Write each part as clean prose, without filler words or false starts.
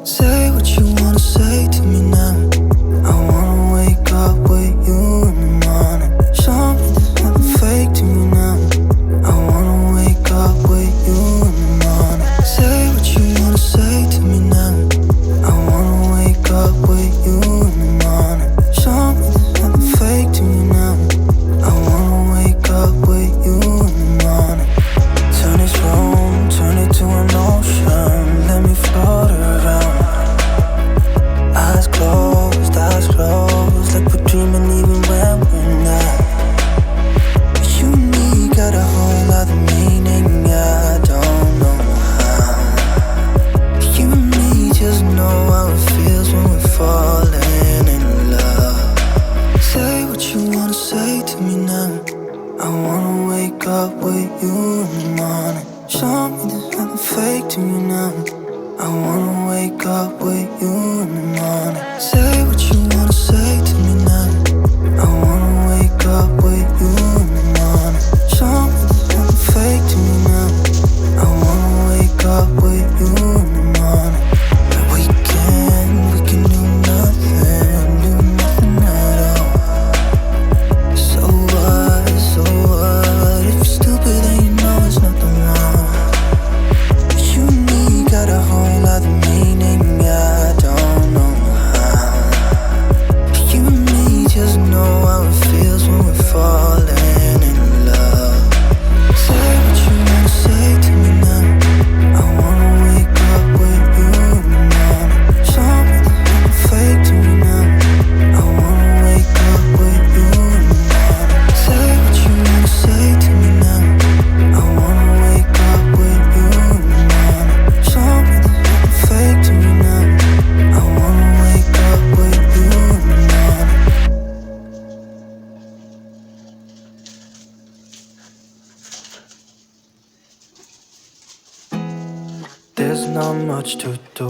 Say what you wanna say to me now. I wanna wake up with you in the morning. Show me there's nothing fake to me now. I wanna wake up with you in the morning. Say what you wanna say to me now. I wanna wake up with you in the morning. Show me there's nothing fake to me now. I wanna wake up with you in the morning. Turn this room, turn it to an ocean. Let me float around. Eyes closed, like we're dreaming even when we're not. You and me got a whole other meaning, I don't know how. You and me just know how it feels when we're falling in love. Say what you wanna say to me now. I wanna wake up with you in the morning. Show me there's nothing fake to me now. I wanna wake up with you in the morning. Say what you wanna say to me now. I wanna wake up with you in the morning. Show me there's nothing fake to me now. I wanna wake up with you in the morning. We can do nothing at all. So what, if you're stupid then you know there's nothing wrong. You and me got a whole other meaning, I don't know how. You and me just know how it feels when we're falling in love. Say what you wanna say to me now. I wanna wake up with you in the morning. Show me there's nothing fake to me now. I wanna wake up with you in the morning. Say what you wanna say to me now. I wanna wake up with you in the morning. Show me there's nothing fake to me now. I wanna wake up with you in the morning. There's not much to do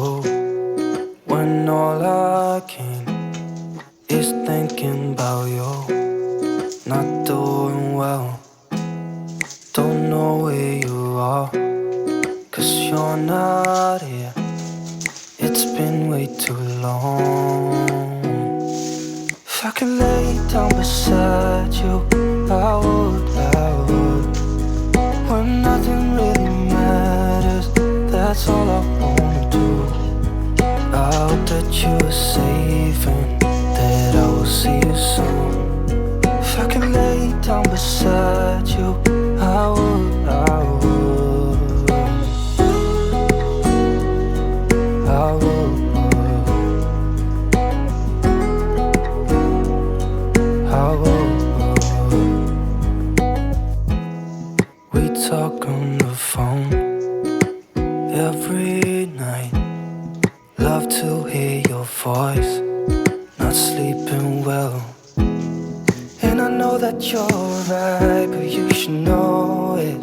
when all I can is thinking about you. Not doing well, don't know where you are, 'cause you're not here. It's been way too long. If I could lay down beside you, I would. When nothing really matters, that's all I wanna do. I hope that you are safe and that I will see you soon. If I could lay down beside you, I would. your voice, not sleeping well. And I know that you're right, but you should know it.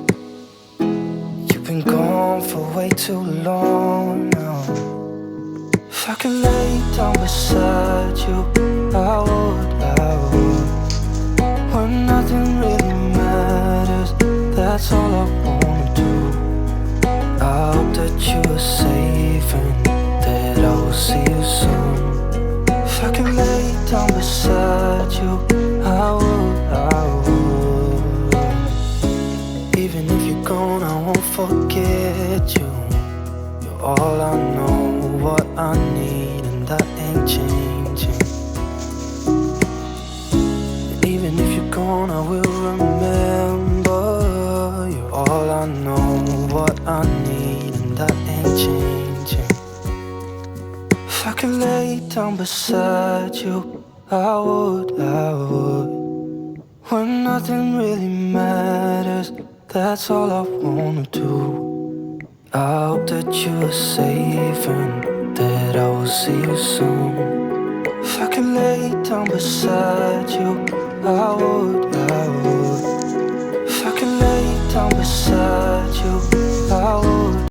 You've been gone for way too long now. If I could lay down beside you, I would. When nothing really matters, that's all I wanna do. I hope that you are safe and that I will see you soon. If I could lay down beside you, I would. Even if you're gone, I won't forget you. You're all I know, what I need, and that ain't changing. And even if you're gone, I will remember. You're all I know, what I need, and that ain't changing. If I could lay down beside you, I would. When nothing really matters, that's all I wanna do. I hope that you are safe and that I will see you soon. If I could lay down beside you, I would. If I could lay down beside you,